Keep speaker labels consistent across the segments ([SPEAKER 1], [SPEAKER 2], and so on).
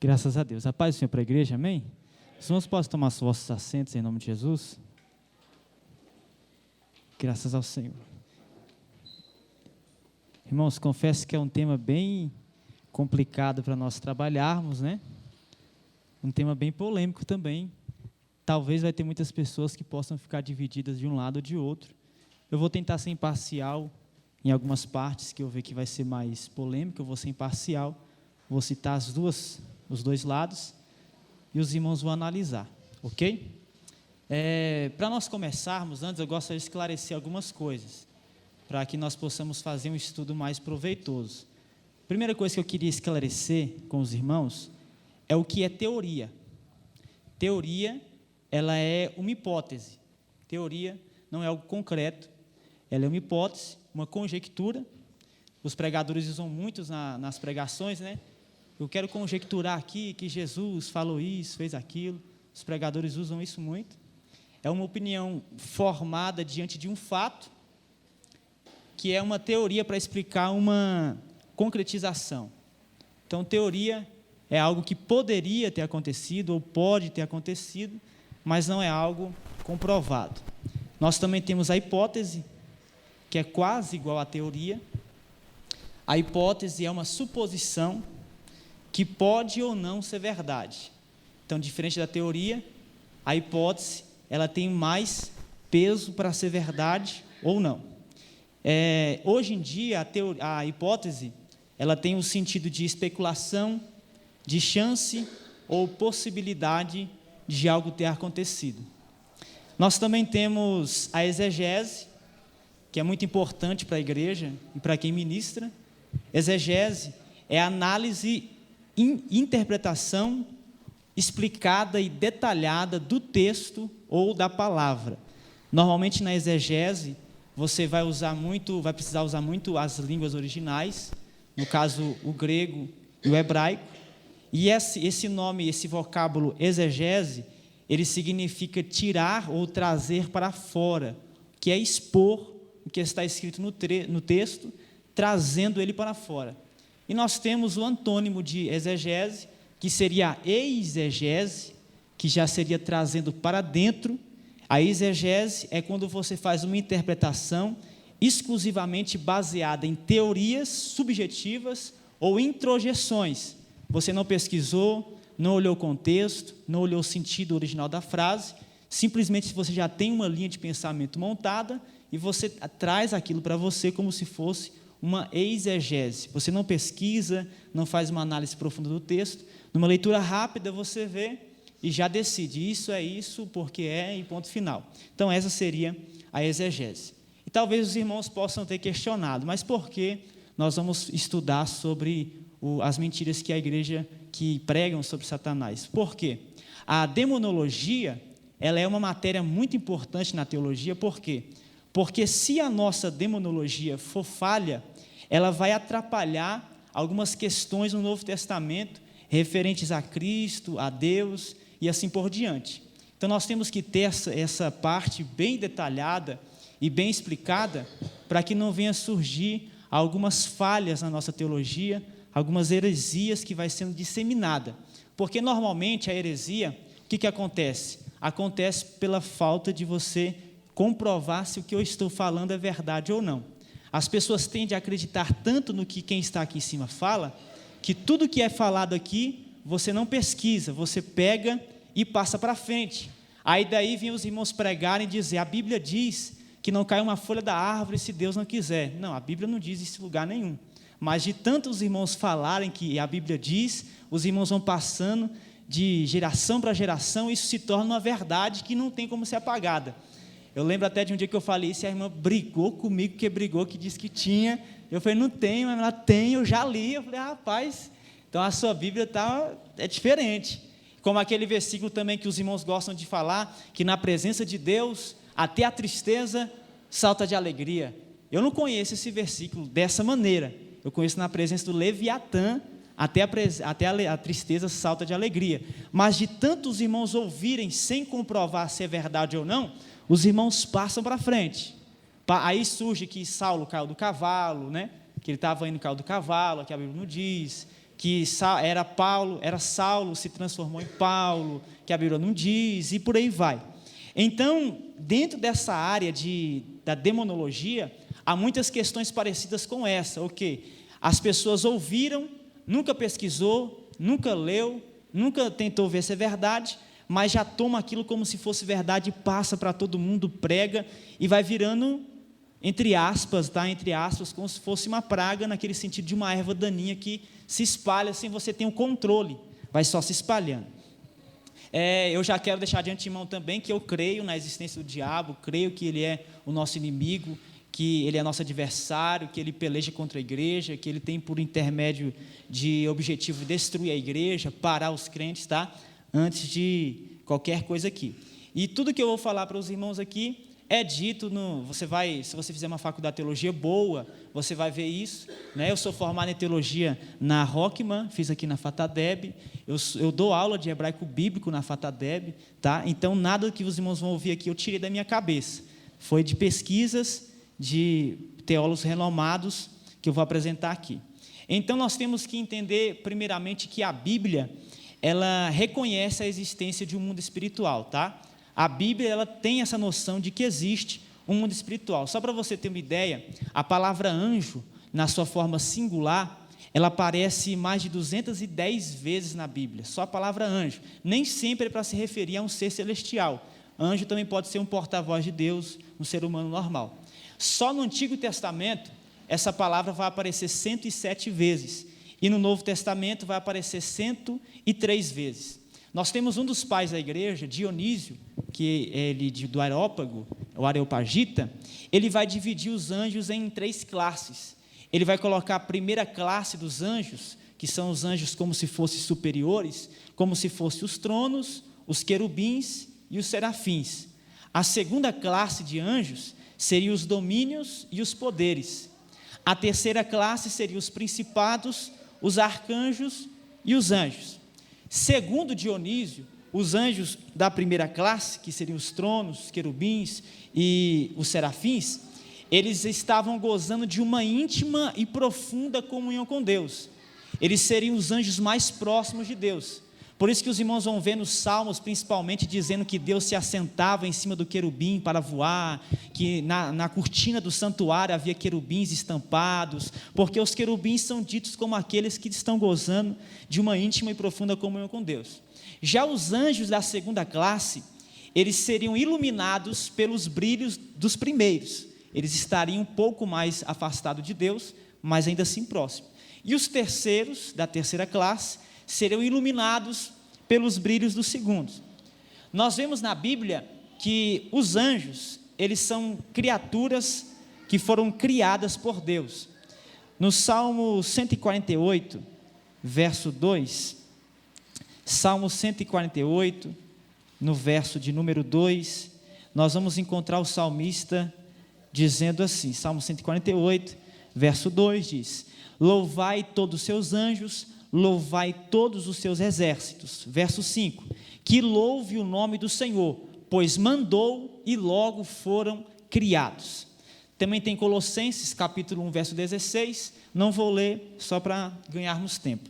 [SPEAKER 1] Graças a Deus. A paz do Senhor para a igreja, amém? Os irmãos podem tomar os vossos assentos em nome de Jesus? Graças ao Senhor. Irmãos, confesso que é um tema bem complicado para nós trabalharmos, né? Um tema bem polêmico também. Talvez vai ter muitas pessoas que possam ficar divididas de um lado ou de outro. Eu vou tentar ser imparcial em algumas partes que eu ver que vai ser mais polêmico, eu vou ser imparcial, vou citar os dois lados e os irmãos vão analisar, ok? Para nós começarmos, antes eu gostaria de esclarecer algumas coisas, para que nós possamos fazer um estudo mais proveitoso. Primeira coisa que eu queria esclarecer com os irmãos é o que é teoria. Teoria, ela é uma hipótese. Teoria não é algo concreto, ela é uma hipótese, uma conjectura. Os pregadores usam muito nas pregações, né? Eu quero conjecturar aqui que Jesus falou isso, fez aquilo. Os pregadores usam isso muito. É uma opinião formada diante de um fato, que é uma teoria para explicar uma concretização. Então, teoria é algo que poderia ter acontecido ou pode ter acontecido, mas não é algo comprovado. Nós também temos a hipótese, que é quase igual à teoria. A hipótese é uma suposição que pode ou não ser verdade. Então, diferente da teoria, a hipótese ela tem mais peso para ser verdade ou não. Hoje em dia, a hipótese ela tem o sentido de especulação, de chance ou possibilidade de algo ter acontecido. Nós também temos a exegese, que é muito importante para a igreja e para quem ministra. Exegese é a análise e interpretação explicada e detalhada do texto ou da palavra. Normalmente na exegese você vai precisar usar muito as línguas originais, no caso o grego e o hebraico. E esse nome, esse vocábulo exegese, ele significa tirar ou trazer para fora, que é expor o que está escrito no texto, trazendo ele para fora. E nós temos o antônimo de exegese, que seria a exegese, que já seria trazendo para dentro. A exegese é quando você faz uma interpretação exclusivamente baseada em teorias subjetivas ou introjeções. Você não pesquisou, não olhou o contexto, não olhou o sentido original da frase, simplesmente você já tem uma linha de pensamento montada e você traz aquilo para você como se fosse uma exegese. Você não pesquisa, não faz uma análise profunda do texto, numa leitura rápida você vê e já decide, isso é isso, porque é, e ponto final. Então essa seria a exegese. E talvez os irmãos possam ter questionado, mas por que nós vamos estudar sobre as mentiras que a igreja que pregam sobre Satanás? Por quê? A demonologia, ela é uma matéria muito importante na teologia. Por quê? Porque se a nossa demonologia for falha, ela vai atrapalhar algumas questões no Novo Testamento referentes a Cristo, a Deus e assim por diante. Então nós temos que ter essa parte bem detalhada e bem explicada para que não venha surgir algumas falhas na nossa teologia, algumas heresias que vai sendo disseminada. Porque normalmente a heresia, o que acontece? Acontece pela falta de você comprovar se o que eu estou falando é verdade ou não. As pessoas tendem a acreditar tanto no que quem está aqui em cima fala, que tudo que é falado aqui, você não pesquisa, você pega e passa para frente. Aí daí vem os irmãos pregarem e dizer, a Bíblia diz que não cai uma folha da árvore se Deus não quiser. Não, a Bíblia não diz isso em lugar nenhum. Mas de tanto os irmãos falarem que a Bíblia diz, os irmãos vão passando de geração para geração, isso se torna uma verdade que não tem como ser apagada. Eu lembro até de um dia que eu falei isso, e a irmã brigou comigo, que disse que tinha. Eu falei, não tem, mas ela tem, eu já li. Eu falei, rapaz, então a sua Bíblia é diferente. Como aquele versículo também que os irmãos gostam de falar, que na presença de Deus, até a tristeza salta de alegria. Eu não conheço esse versículo dessa maneira. Eu conheço na presença do Leviatã, até a tristeza salta de alegria. Mas de tantos irmãos ouvirem sem comprovar se é verdade ou não, os irmãos passam para frente. Aí surge que Saulo caiu do cavalo, né? Que ele estava indo e caiu do cavalo, que a Bíblia não diz, que era Paulo, era Saulo, se transformou em Paulo, que a Bíblia não diz, e por aí vai. Então, dentro dessa área da demonologia, há muitas questões parecidas com essa, as pessoas ouviram, nunca pesquisou, nunca leu, nunca tentou ver se é verdade, mas já toma aquilo como se fosse verdade, passa para todo mundo, prega, e vai virando, entre aspas, como se fosse uma praga, naquele sentido de uma erva daninha que se espalha sem você ter um controle, vai só se espalhando. Eu já quero deixar de antemão também que eu creio na existência do diabo, creio que ele é o nosso inimigo, que ele é nosso adversário, que ele peleja contra a igreja, que ele tem por intermédio de objetivo destruir a igreja, parar os crentes, tá? Antes de qualquer coisa aqui. E tudo que eu vou falar para os irmãos aqui é dito, se você fizer uma faculdade de teologia boa, você vai ver isso, né? Eu sou formado em teologia na Rockman, fiz aqui na FATADEB, eu dou aula de hebraico bíblico na FATADEB, tá? Então nada que os irmãos vão ouvir aqui eu tirei da minha cabeça, foi de pesquisas de teólogos renomados que eu vou apresentar aqui. Então nós temos que entender primeiramente que a Bíblia, ela reconhece a existência de um mundo espiritual, tá? A Bíblia, ela tem essa noção de que existe um mundo espiritual. Só para você ter uma ideia, a palavra anjo, na sua forma singular, ela aparece mais de 210 vezes na Bíblia, só a palavra anjo. Nem sempre é para se referir a um ser celestial. Anjo também pode ser um porta-voz de Deus, um ser humano normal. Só no Antigo Testamento, essa palavra vai aparecer 107 vezes. E no Novo Testamento vai aparecer 103 vezes. Nós temos um dos pais da igreja, Dionísio, que ele do Areópago, o Areopagita, ele vai dividir os anjos em 3 classes. Ele vai colocar a primeira classe dos anjos, que são os anjos como se fossem superiores, como se fossem os tronos, os querubins e os serafins. A segunda classe de anjos seriam os domínios e os poderes. A terceira classe seriam os principados, os arcanjos e os anjos. Segundo Dionísio, os anjos da primeira classe, que seriam os tronos, os querubins e os serafins, eles estavam gozando de uma íntima e profunda comunhão com Deus. Eles seriam os anjos mais próximos de Deus. Por isso que os irmãos vão ver nos Salmos, principalmente, dizendo que Deus se assentava em cima do querubim para voar, que na cortina do santuário havia querubins estampados, porque os querubins são ditos como aqueles que estão gozando de uma íntima e profunda comunhão com Deus. Já os anjos da segunda classe, eles seriam iluminados pelos brilhos dos primeiros. Eles estariam um pouco mais afastados de Deus, mas ainda assim próximos. E os terceiros, da terceira classe, serão iluminados pelos brilhos dos segundos. Nós vemos na Bíblia que os anjos, eles são criaturas que foram criadas por Deus. No Salmo 148, verso 2, Salmo 148, no verso de número 2, nós vamos encontrar o salmista dizendo assim, Salmo 148, verso 2 diz: louvai todos os seus anjos, louvai todos os seus exércitos. Verso 5, que louve o nome do Senhor, pois mandou e logo foram criados. Também tem Colossenses, capítulo 1, verso 16, não vou ler, só para ganharmos tempo.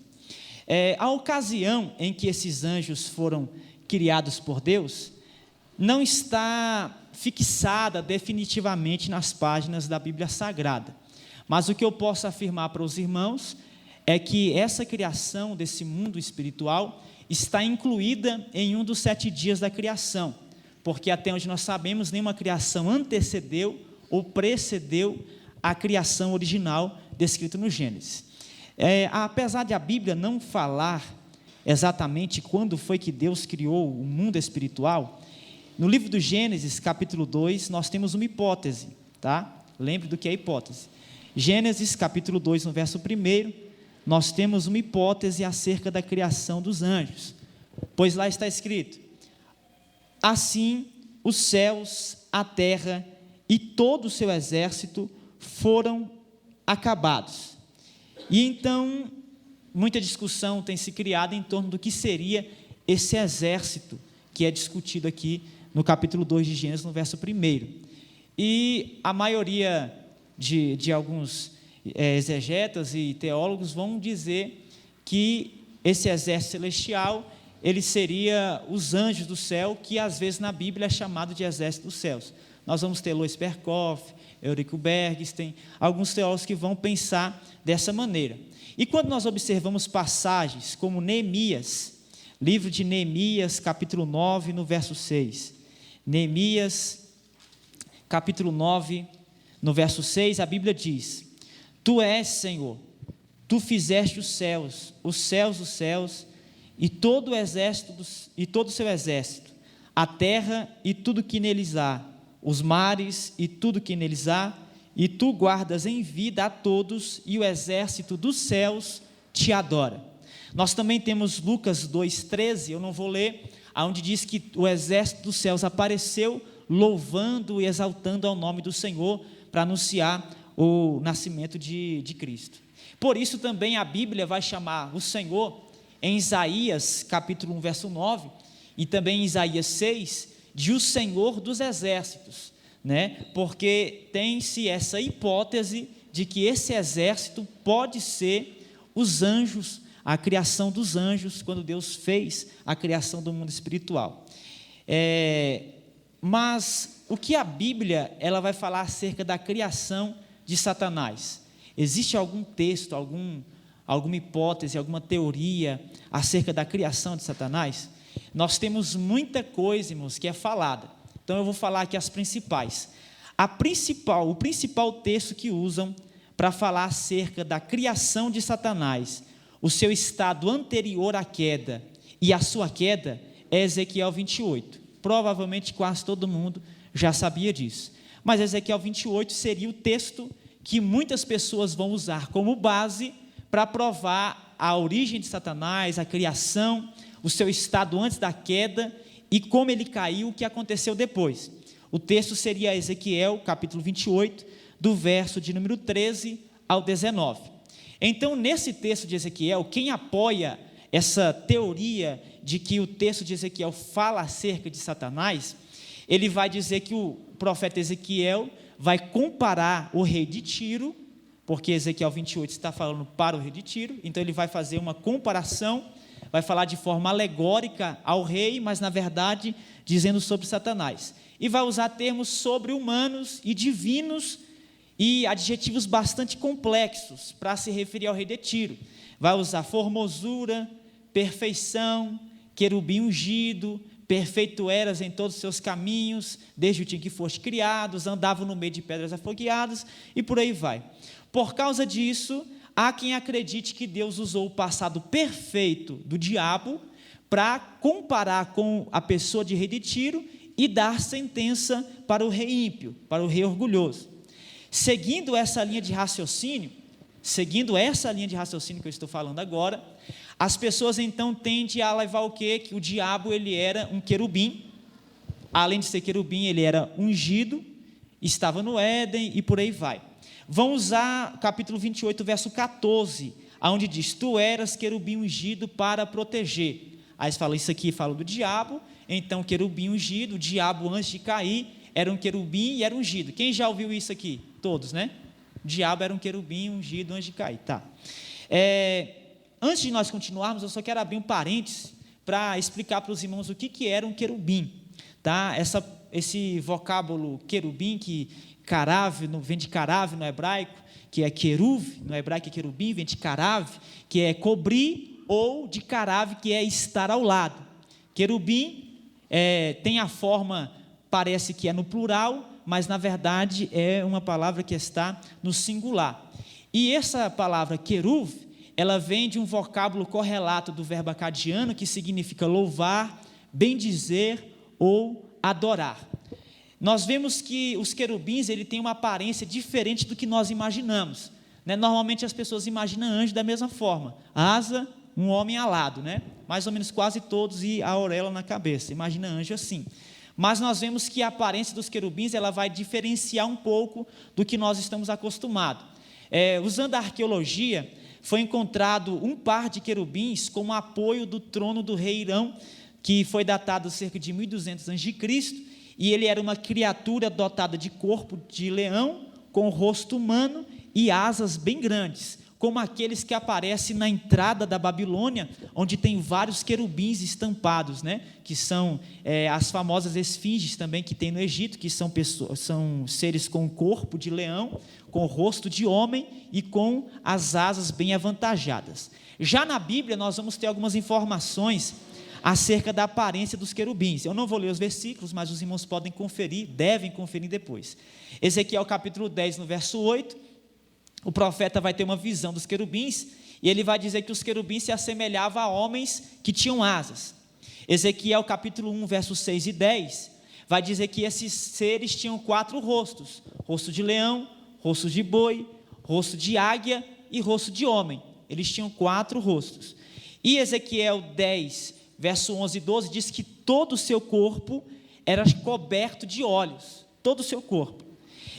[SPEAKER 1] A ocasião em que esses anjos foram criados por Deus, não está fixada definitivamente nas páginas da Bíblia Sagrada, mas o que eu posso afirmar para os irmãos é que essa criação desse mundo espiritual está incluída em um dos 7 dias da criação, porque até onde nós sabemos, nenhuma criação antecedeu ou precedeu a criação original descrita no Gênesis. Apesar de a Bíblia não falar exatamente quando foi que Deus criou o mundo espiritual, no livro do Gênesis, capítulo 2, nós temos uma hipótese, tá? Lembre do que é hipótese. Gênesis, capítulo 2, no verso 1, nós temos uma hipótese acerca da criação dos anjos, pois lá está escrito: assim os céus, a terra e todo o seu exército foram acabados. E então, muita discussão tem se criado em torno do que seria esse exército, que é discutido aqui no capítulo 2 de Gênesis, no verso 1. E a maioria de alguns exegetas e teólogos vão dizer que esse exército celestial, ele seria os anjos do céu, que às vezes na Bíblia é chamado de exército dos céus. Nós vamos ter Louis Perkoff, Eurico Bergsten, alguns teólogos que vão pensar dessa maneira. E quando nós observamos passagens como Neemias, livro de Neemias, capítulo 9, no verso 6. Neemias, capítulo 9, no verso 6, a Bíblia diz: Tu és, Senhor, Tu fizeste os céus dos céus, e todo o exército e todo o seu exército, a terra e tudo que neles há, os mares e tudo que neles há, e Tu guardas em vida a todos, e o exército dos céus te adora. Nós também temos Lucas 2,13, eu não vou ler, onde diz que o exército dos céus apareceu louvando e exaltando ao nome do Senhor para anunciar o nascimento de Cristo. Por isso também a Bíblia vai chamar o Senhor, em Isaías capítulo 1, verso 9, e também em Isaías 6, de o Senhor dos exércitos, né? Porque tem-se essa hipótese de que esse exército pode ser os anjos, a criação dos anjos, quando Deus fez a criação do mundo espiritual. Mas o que a Bíblia ela vai falar acerca da criação de Satanás? Existe algum texto, alguma hipótese, alguma teoria acerca da criação de Satanás? Nós temos muita coisa, irmãos, que é falada. Então eu vou falar aqui as principais. O principal texto que usam para falar acerca da criação de Satanás, o seu estado anterior à queda e a sua queda, é Ezequiel 28. Provavelmente quase todo mundo já sabia disso. Mas Ezequiel 28 seria o texto que muitas pessoas vão usar como base para provar a origem de Satanás, a criação, o seu estado antes da queda e como ele caiu, o que aconteceu depois. O texto seria Ezequiel, capítulo 28, do verso de número 13 ao 19. Então, nesse texto de Ezequiel, quem apoia essa teoria de que o texto de Ezequiel fala acerca de Satanás, ele vai dizer que o profeta Ezequiel vai comparar o rei de Tiro, porque Ezequiel 28 está falando para o rei de Tiro, então ele vai fazer uma comparação, vai falar de forma alegórica ao rei, mas na verdade dizendo sobre Satanás, e vai usar termos sobre-humanos e divinos e adjetivos bastante complexos para se referir ao rei de Tiro. Vai usar formosura, perfeição, querubim ungido, perfeito eras em todos os seus caminhos, desde o dia que foste criados, andavam no meio de pedras afogueadas, e por aí vai. Por causa disso, há quem acredite que Deus usou o passado perfeito do diabo para comparar com a pessoa de rei de Tiro e dar sentença para o rei ímpio, para o rei orgulhoso. Seguindo essa linha de raciocínio que eu estou falando agora, as pessoas então tendem a levar o quê? Que o diabo ele era um querubim, além de ser querubim, ele era ungido, estava no Éden e por aí vai. Vão usar capítulo 28, verso 14, onde diz: Tu eras querubim ungido para proteger. Aí fala, isso aqui fala do diabo, então querubim ungido, o diabo antes de cair era um querubim e era ungido. Quem já ouviu isso aqui? Todos, né? O diabo era um querubim ungido antes de cair, tá. Antes de nós continuarmos, eu só quero abrir um parênteses para explicar para os irmãos o que era um querubim, tá? Esse vocábulo querubim, que carav, vem de carav no hebraico, que é queruv, no hebraico é querubim, vem de carav, que é cobrir, ou de carav, que é estar ao lado. Querubim tem a forma, parece que é no plural, mas na verdade é uma palavra que está no singular. E essa palavra queruv, ela vem de um vocábulo correlato do verbo acadiano, que significa louvar, bendizer ou adorar. Nós vemos que os querubins ele tem uma aparência diferente do que nós imaginamos, né? Normalmente as pessoas imaginam anjo da mesma forma, asa, um homem alado, né? Mais ou menos quase todos, e a auréola na cabeça, imagina anjo assim. Mas nós vemos que a aparência dos querubins ela vai diferenciar um pouco do que nós estamos acostumados. Usando a arqueologia, foi encontrado um par de querubins como apoio do trono do rei Irão, que foi datado cerca de 1200 a.C., e ele era uma criatura dotada de corpo de leão, com rosto humano e asas bem grandes, como aqueles que aparecem na entrada da Babilônia, onde tem vários querubins estampados, né? Que são as famosas esfinges também que tem no Egito, que são seres com corpo de leão, com o rosto de homem e com as asas bem avantajadas. Já na Bíblia nós vamos ter algumas informações acerca da aparência dos querubins. Eu não vou ler os versículos, mas os irmãos podem conferir, devem conferir depois. Ezequiel capítulo 10, no verso 8, o profeta vai ter uma visão dos querubins, e ele vai dizer que os querubins se assemelhavam a homens que tinham asas. Ezequiel capítulo 1, versos 6 e 10, vai dizer que esses seres tinham 4 rostos: rosto de leão, rosto de boi, rosto de águia e rosto de homem. Eles tinham 4 rostos. E Ezequiel 10, verso 11 e 12, diz que todo o seu corpo era coberto de olhos, todo o seu corpo.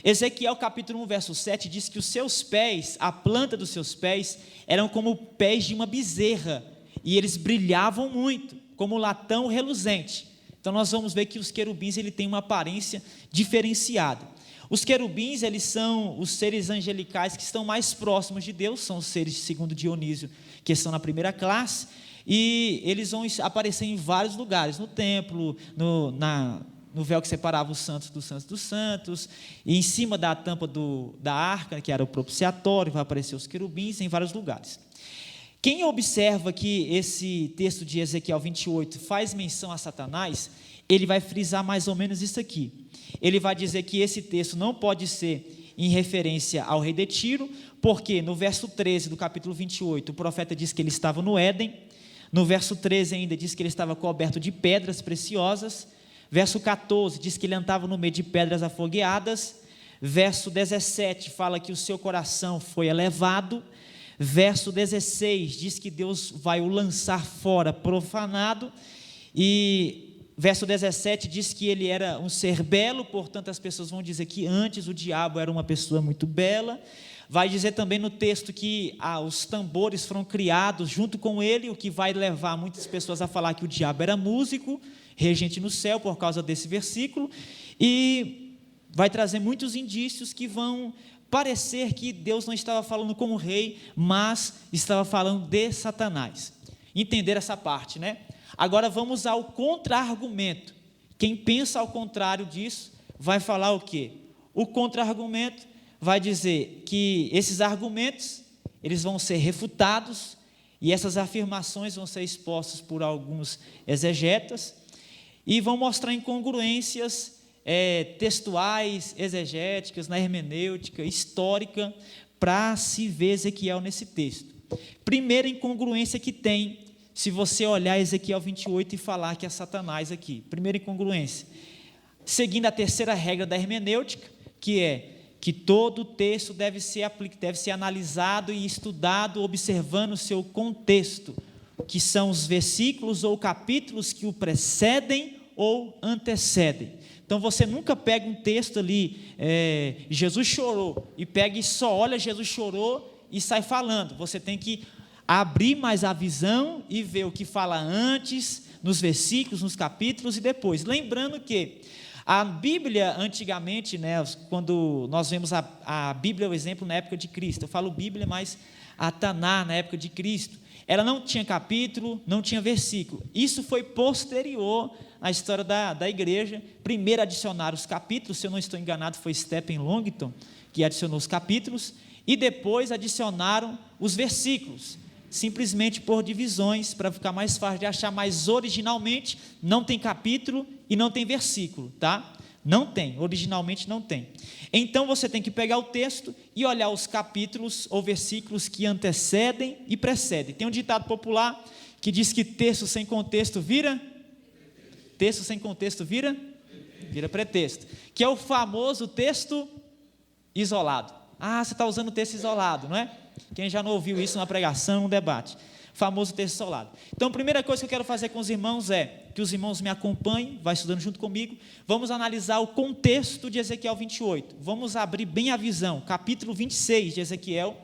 [SPEAKER 1] Ezequiel capítulo 1, verso 7, diz que os seus pés, a planta dos seus pés, eram como pés de uma bezerra, e eles brilhavam muito, como latão reluzente. Então nós vamos ver que os querubins têm uma aparência diferenciada. Os querubins, eles são os seres angelicais que estão mais próximos de Deus, são os seres, segundo Dionísio, que estão na primeira classe, e eles vão aparecer em vários lugares, no templo, no véu que separava os santos dos santos dos santos, e em cima da tampa da arca, que era o propiciatório, vai aparecer os querubins em vários lugares. Quem observa que esse texto de Ezequiel 28 faz menção a Satanás, ele vai frisar mais ou menos isso aqui. Ele vai dizer que esse texto não pode ser em referência ao rei de Tiro, porque no verso 13 do capítulo 28, o profeta diz que ele estava no Éden. No verso 13 ainda diz que ele estava coberto de pedras preciosas. Verso 14 diz que ele andava no meio de pedras afogueadas. Verso 17 fala que o seu coração foi elevado. Verso 16 diz que Deus vai o lançar fora profanado. E verso 17 diz que ele era um ser belo, portanto as pessoas vão dizer que antes o diabo era uma pessoa muito bela. Vai dizer também no texto que os tambores foram criados junto com ele, o que vai levar muitas pessoas a falar que o diabo era músico, regente no céu, por causa desse versículo, e vai trazer muitos indícios que vão parecer que Deus não estava falando com o rei, mas estava falando de Satanás. Entender essa parte, né? Agora vamos ao contra-argumento. Quem pensa ao contrário disso, vai falar o quê? O contra-argumento vai dizer que esses argumentos, eles vão ser refutados, e essas afirmações vão ser expostas por alguns exegetas, e vão mostrar incongruências textuais, exegéticas, na hermenêutica, histórica, para se ver Ezequiel nesse texto. Primeira incongruência que tem, se você olhar Ezequiel 28 e falar que é Satanás aqui. Primeira incongruência. Seguindo a terceira regra da hermenêutica, que é que todo texto deve ser analisado e estudado observando o seu contexto, que são os versículos ou capítulos que o precedem ou antecedem. Então você nunca pega um texto ali, Jesus chorou, e pega e só olha Jesus chorou e sai falando. Você tem que abrir mais a visão e ver o que fala antes, nos versículos, nos capítulos e depois. Lembrando que a Bíblia, antigamente, né, quando nós vemos a Bíblia, o exemplo na época de Cristo, eu falo Bíblia, mas a Taná, na época de Cristo, ela não tinha capítulo, não tinha versículo. Isso foi posterior à história da igreja. Primeiro adicionaram os capítulos, se eu não estou enganado, foi Stephen Longton que adicionou os capítulos, e depois adicionaram os versículos, simplesmente por divisões, para ficar mais fácil de achar, mas originalmente não tem capítulo e não tem versículo, tá? Não tem, originalmente não tem. Então você tem que pegar o texto e olhar os capítulos ou versículos que antecedem e precedem. Tem um ditado popular que diz que texto sem contexto vira pretexto, que é o famoso texto isolado. Você está usando o texto isolado, não é? Quem já não ouviu isso numa pregação, num debate? Famoso texto isolado. Então, a primeira coisa que eu quero fazer com os irmãos é que os irmãos me acompanhem, vai estudando junto comigo. Vamos analisar o contexto de Ezequiel 28. Vamos abrir bem a visão. Capítulo 26 de Ezequiel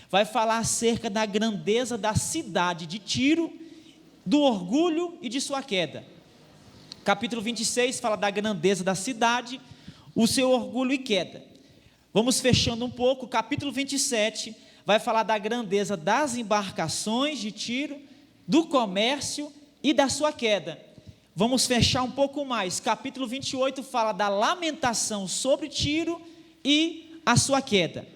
[SPEAKER 1] vai falar acerca da grandeza da cidade de Tiro, do orgulho e de sua queda. Capítulo 26 fala da grandeza da cidade, o seu orgulho e queda. Vamos fechando um pouco. Capítulo 27 vai falar da grandeza das embarcações de Tiro, do comércio e da sua queda. Vamos fechar um pouco mais. Capítulo 28 fala da lamentação sobre Tiro e a sua queda.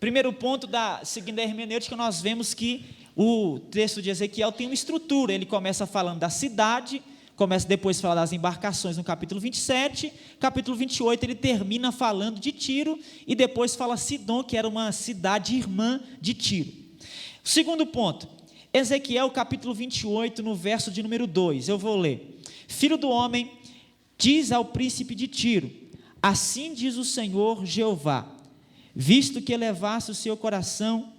[SPEAKER 1] Primeiro ponto, seguindo a hermenêutica, nós vemos que o texto de Ezequiel tem uma estrutura. Ele começa falando da cidade, começa depois a falar das embarcações no capítulo 27, capítulo 28 ele termina falando de Tiro, e depois fala Sidom, que era uma cidade irmã de Tiro. Segundo ponto, Ezequiel capítulo 28, no verso de número 2, eu vou ler. Filho do homem, diz ao príncipe de Tiro, assim diz o Senhor Jeová, visto que elevasse o seu coração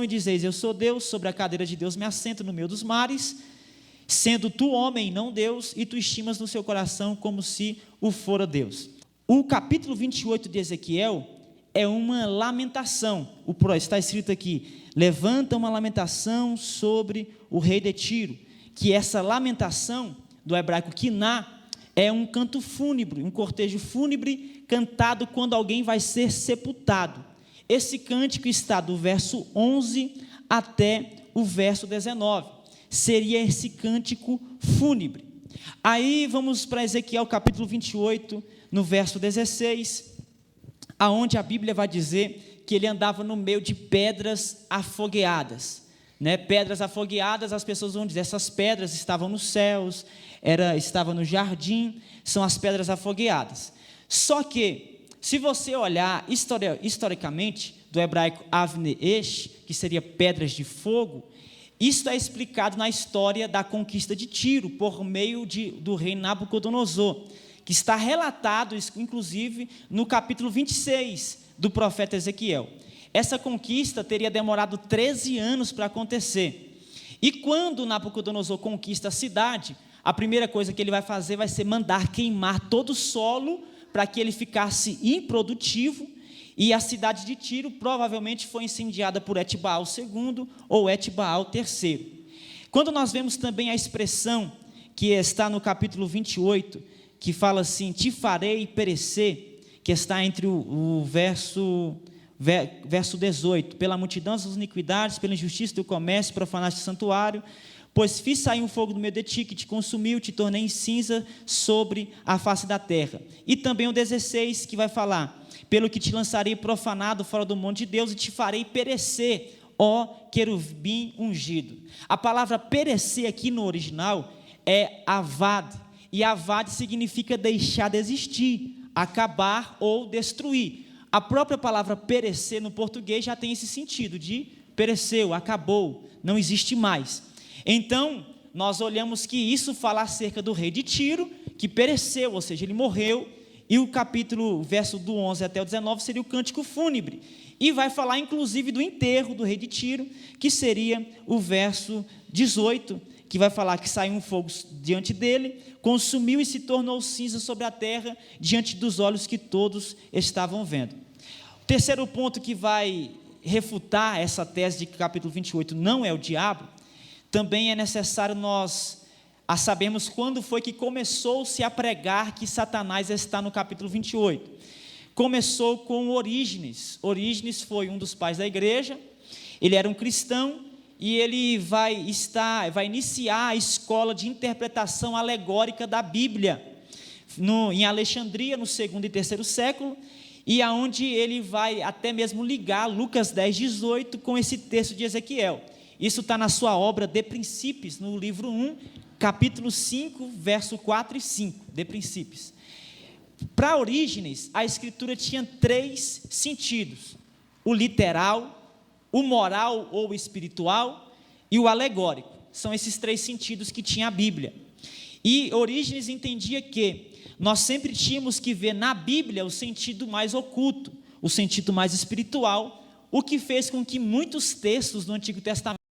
[SPEAKER 1] e dizeis, eu sou Deus, sobre a cadeira de Deus me assento no meio dos mares, sendo tu homem, não Deus, e tu estimas no seu coração como se o fora Deus. O capítulo 28 de Ezequiel é uma lamentação, está escrito aqui, levanta uma lamentação sobre o rei de Tiro, que essa lamentação, do hebraico quiná, é um canto fúnebre, um cortejo fúnebre, cantado quando alguém vai ser sepultado. Esse cântico está do verso 11 até o verso 19, seria esse cântico fúnebre. Aí vamos para Ezequiel capítulo 28, no verso 16, aonde a Bíblia vai dizer que ele andava no meio de pedras afogueadas, né? Pedras afogueadas, as pessoas vão dizer, essas pedras estavam nos céus, estava no jardim, são as pedras afogueadas. Só que, se você olhar historicamente, do hebraico Avne Esh, que seria pedras de fogo, isso é explicado na história da conquista de Tiro, por meio do rei Nabucodonosor, que está relatado, inclusive, no capítulo 26 do profeta Ezequiel. Essa conquista teria demorado 13 anos para acontecer. E quando Nabucodonosor conquista a cidade, a primeira coisa que ele vai fazer vai ser mandar queimar todo o solo para que ele ficasse improdutivo, e a cidade de Tiro provavelmente foi incendiada por Etbaal II ou Etbaal III. Quando nós vemos também a expressão que está no capítulo 28, que fala assim, te farei perecer, que está entre o verso 18, pela multidão das iniquidades, pela injustiça do comércio, profanaste o santuário, pois fiz sair um fogo do meio de ti, que te consumiu, te tornei em cinza sobre a face da terra. E também o 16, que vai falar, pelo que te lançarei profanado fora do monte de Deus, e te farei perecer, ó querubim ungido. A palavra perecer aqui no original é avad, e avad significa deixar de existir, acabar ou destruir. A própria palavra perecer no português já tem esse sentido de pereceu, acabou, não existe mais. Então, nós olhamos que isso fala acerca do rei de Tiro, que pereceu, ou seja, ele morreu, e o capítulo, verso do 11 até o 19, seria o cântico fúnebre, e vai falar inclusive do enterro do rei de Tiro, que seria o verso 18, que vai falar que saiu um fogo diante dele, consumiu e se tornou cinza sobre a terra, diante dos olhos que todos estavam vendo. O terceiro ponto que vai refutar essa tese de que o capítulo 28 não é o diabo, também é necessário nós sabermos quando foi que começou-se a pregar que Satanás está no capítulo 28. Começou com Orígenes. Orígenes foi um dos pais da igreja, ele era um cristão, e ele vai iniciar a escola de interpretação alegórica da Bíblia, em Alexandria, no 2º e 3º século, e aonde ele vai até mesmo ligar Lucas 10:18 com esse texto de Ezequiel. Isso está na sua obra De Princípios, no livro 1, capítulo 5, verso 4 e 5, De Princípios. Para Orígenes, a escritura tinha 3 sentidos: o literal, o moral ou espiritual e o alegórico. São esses 3 sentidos que tinha a Bíblia. E Orígenes entendia que nós sempre tínhamos que ver na Bíblia o sentido mais oculto, o sentido mais espiritual, o que fez com que muitos textos do Antigo Testamento